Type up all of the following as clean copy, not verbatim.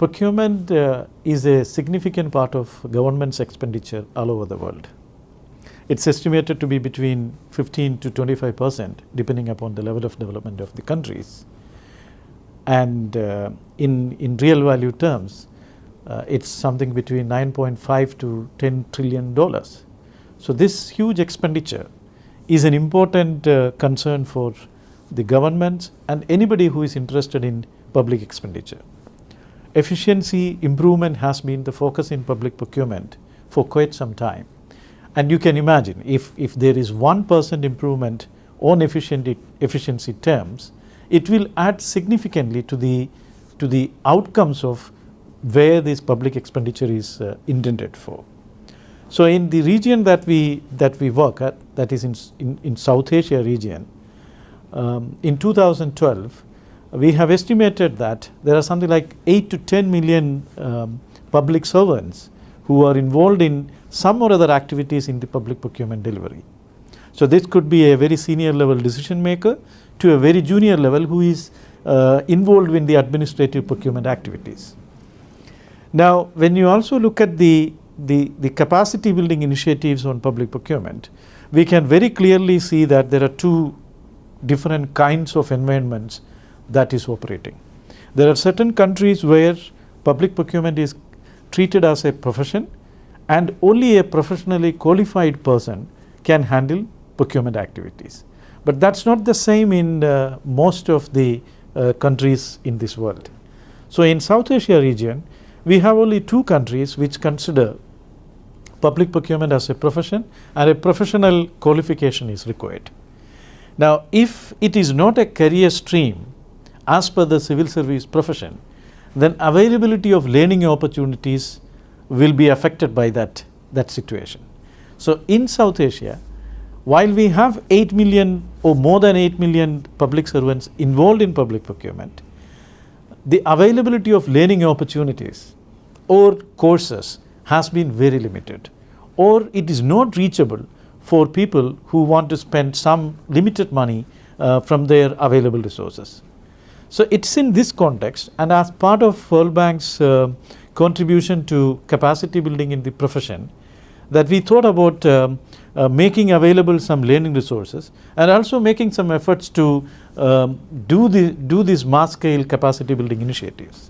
Procurement is a significant part of government's expenditure all over the world. It's estimated to be between 15 to 25% depending upon the level of development of the countries. And in real value terms, it's something between 9.5 to 10 trillion dollars. So this huge expenditure is an important concern for the governments and anybody who is interested in public expenditure. Efficiency improvement has been the focus in public procurement for quite some time. And you can imagine if there is 1% improvement on efficiency terms, it will add significantly to the outcomes of where this public expenditure is intended for. So in the region that we work at, that is in South Asia region, in 2012, we have estimated that there are something like 8 to 10 million public servants who are involved in some or other activities in the public procurement delivery. So this could be a very senior level decision maker to a very junior level who is involved in the administrative procurement activities. Now, when you also look at the capacity building initiatives on public procurement, we can very clearly see that there are two different kinds of environments that is operating. There are certain countries where public procurement is treated as a profession and only a professionally qualified person can handle procurement activities. But that's not the same in most of the countries in this world. So in South Asia region, we have only two countries which consider public procurement as a profession and a professional qualification is required. Now, if it is not a career stream as per the civil service profession, then availability of learning opportunities will be affected by that situation. So in South Asia, while we have 8 million or more than 8 million public servants involved in public procurement, the availability of learning opportunities or courses has been very limited, or it is not reachable for people who want to spend some limited money from their available resources. So it's in this context, and as part of World Bank's contribution to capacity building in the profession, that we thought about making available some learning resources and also making some efforts to do these mass scale capacity building initiatives.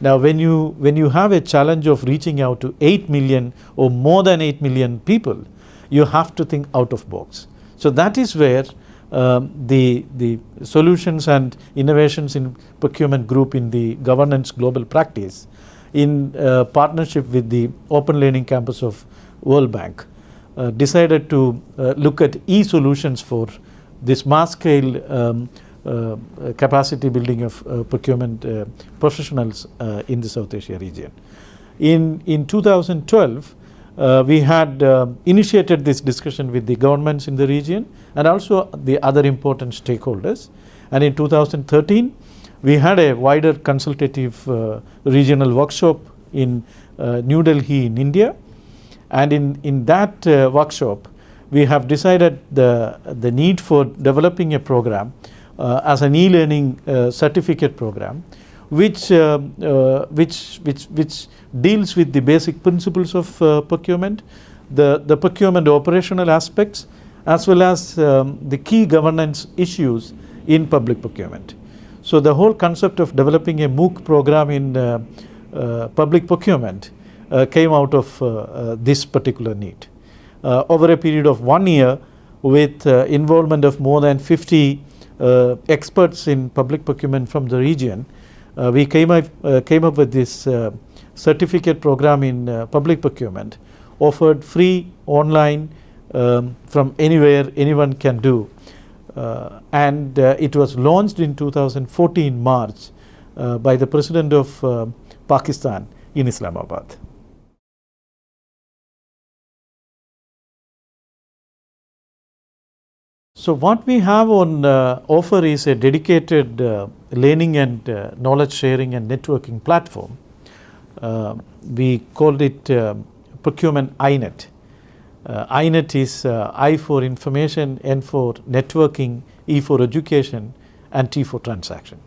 Now when you have a challenge of reaching out to 8 million or more than 8 million people, you have to think out of box. So that is where the solutions and innovations in procurement group in the governance global practice in partnership with the Open Learning Campus of World Bank decided to look at e-solutions for this mass scale capacity building of procurement professionals in the South Asia region. In 2012, we had initiated this discussion with the governments in the region and also the other important stakeholders. And in 2013, we had a wider consultative regional workshop in New Delhi in India. And in that workshop, we have decided the need for developing a program as an e-learning certificate program, which deals with the basic principles of procurement, the procurement operational aspects, as well as the key governance issues in public procurement. So the whole concept of developing a MOOC program in public procurement came out of this particular need. Over a period of 1 year, with involvement of more than 50 experts in public procurement from the region, we came up with this certificate program in public procurement, offered free online from anywhere anyone can do, and it was launched in 2014 March by the President of Pakistan in Islamabad. So what we have on offer is a dedicated learning and knowledge sharing and networking platform. We called it Procurement iNet. iNet is I for information, N for networking, E for education, and T for transaction.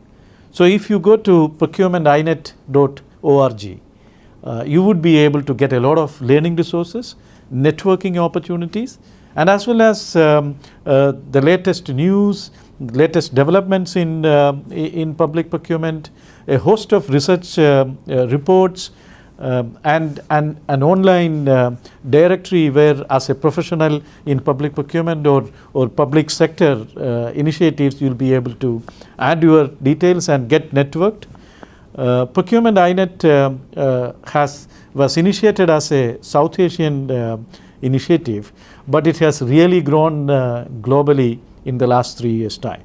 So if you go to procurementinet.com, you would be able to get a lot of learning resources, networking opportunities, and as well as the latest news, latest developments in public procurement, a host of research reports, and an online directory where, as a professional in public procurement or public sector initiatives, you'll be able to add your details and get networked. Procurement INET was initiated as a South Asian initiative, but it has really grown globally in the last 3 years' time.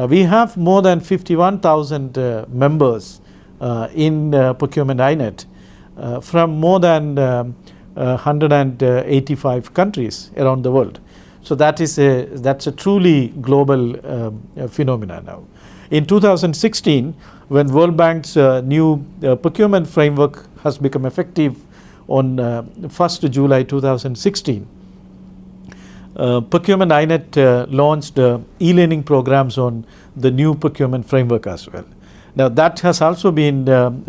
We have more than 51,000 members in Procurement INET from more than 185 countries around the world. So that's a truly global phenomenon now. In 2016, when World Bank's new procurement framework has become effective on 1st July 2016, Procurement INET launched e-learning programs on the new procurement framework as well. Now that has also been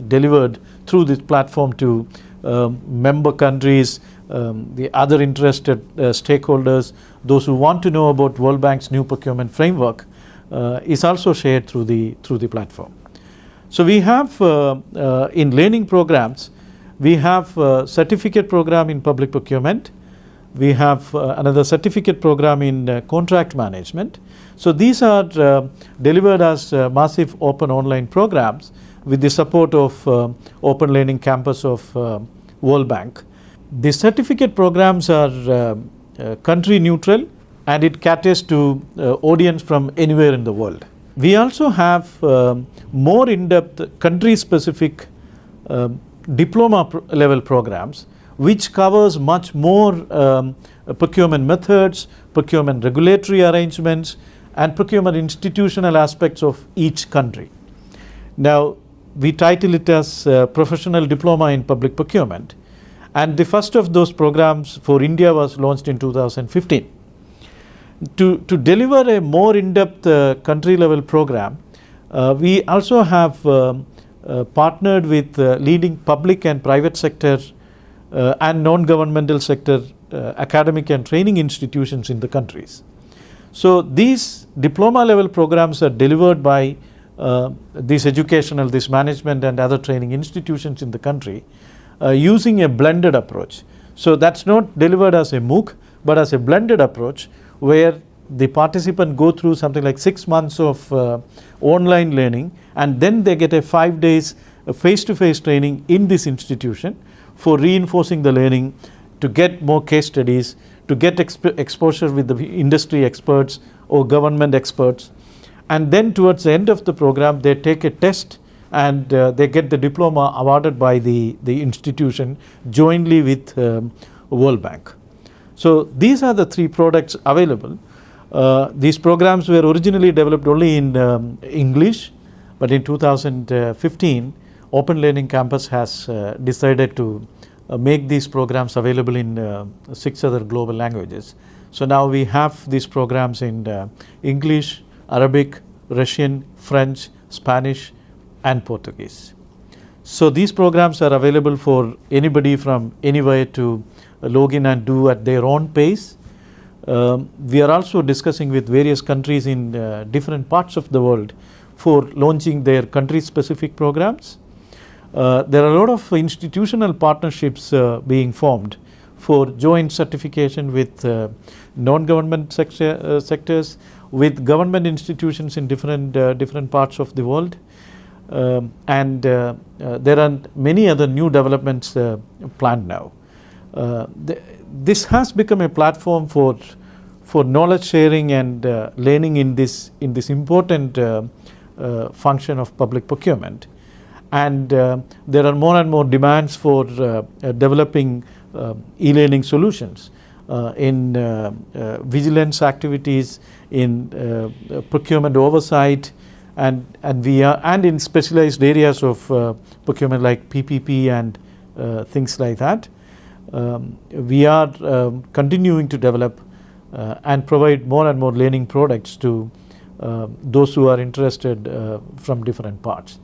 delivered through this platform to member countries, the other interested stakeholders, those who want to know about World Bank's new procurement framework, is also shared through the platform. So we have in learning programs, we have a certificate program in public procurement. We have another certificate program in contract management. So these are delivered as massive open online programs with the support of Open Learning Campus of World Bank. The certificate programs are country neutral, and it caters to audience from anywhere in the world. We also have more in-depth country-specific diploma level programs, which covers much more procurement methods, procurement regulatory arrangements, and procurement institutional aspects of each country. Now, we title it as Professional Diploma in Public Procurement, and the first of those programs for India was launched in 2015. To deliver a more in-depth country-level program, we also have partnered with leading public and private sector and non-governmental sector academic and training institutions in the countries. So these diploma level programs are delivered by these educational, this management and other training institutions in the country using a blended approach. So that's not delivered as a MOOC, but as a blended approach where the participant go through something like 6 months of online learning, and then they get a 5 days face-to-face training in this institution for reinforcing the learning, to get more case studies, to get exposure with the industry experts or government experts. And then towards the end of the program, they take a test and they get the diploma awarded by the institution jointly with World Bank. So these are the 3 products available. These programs were originally developed only in English, but in 2015, Open Learning Campus has decided to make these programs available in 6 other global languages. So now we have these programs in English, Arabic, Russian, French, Spanish, and Portuguese. So these programs are available for anybody from anywhere to log in and do at their own pace. We are also discussing with various countries in different parts of the world for launching their country-specific programs. There are a lot of institutional partnerships being formed for joint certification with non-government sectors, with government institutions in different parts of the world, and there are many other new developments planned now. This has become a platform for knowledge sharing and learning in this important function of public procurement. And there are more and more demands for developing e-learning solutions in vigilance activities, in procurement oversight, and in specialized areas of procurement like PPP and things like that. We are continuing to develop and provide more and more learning products to those who are interested from different parts.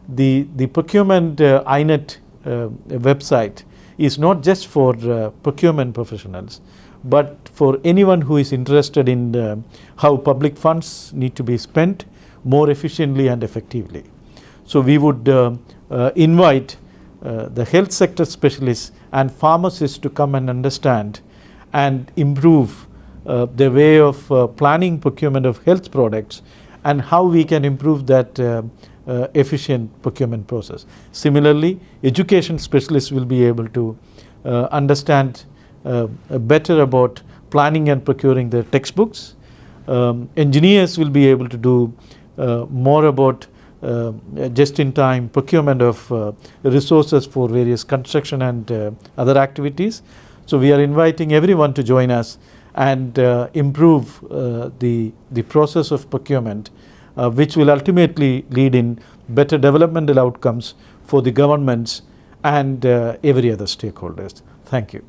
the procurement INET website is not just for procurement professionals, but for anyone who is interested in how public funds need to be spent more efficiently and effectively. So we would invite the health sector specialists and pharmacists to come and understand and improve the way of planning procurement of health products and how we can improve that efficient procurement process. Similarly, education specialists will be able to understand better about planning and procuring their textbooks. Engineers will be able to do more about just-in-time procurement of resources for various construction and other activities. So we are inviting everyone to join us and improve the process of procurement, which will ultimately lead in better developmental outcomes for the governments and every other stakeholders. Thank you.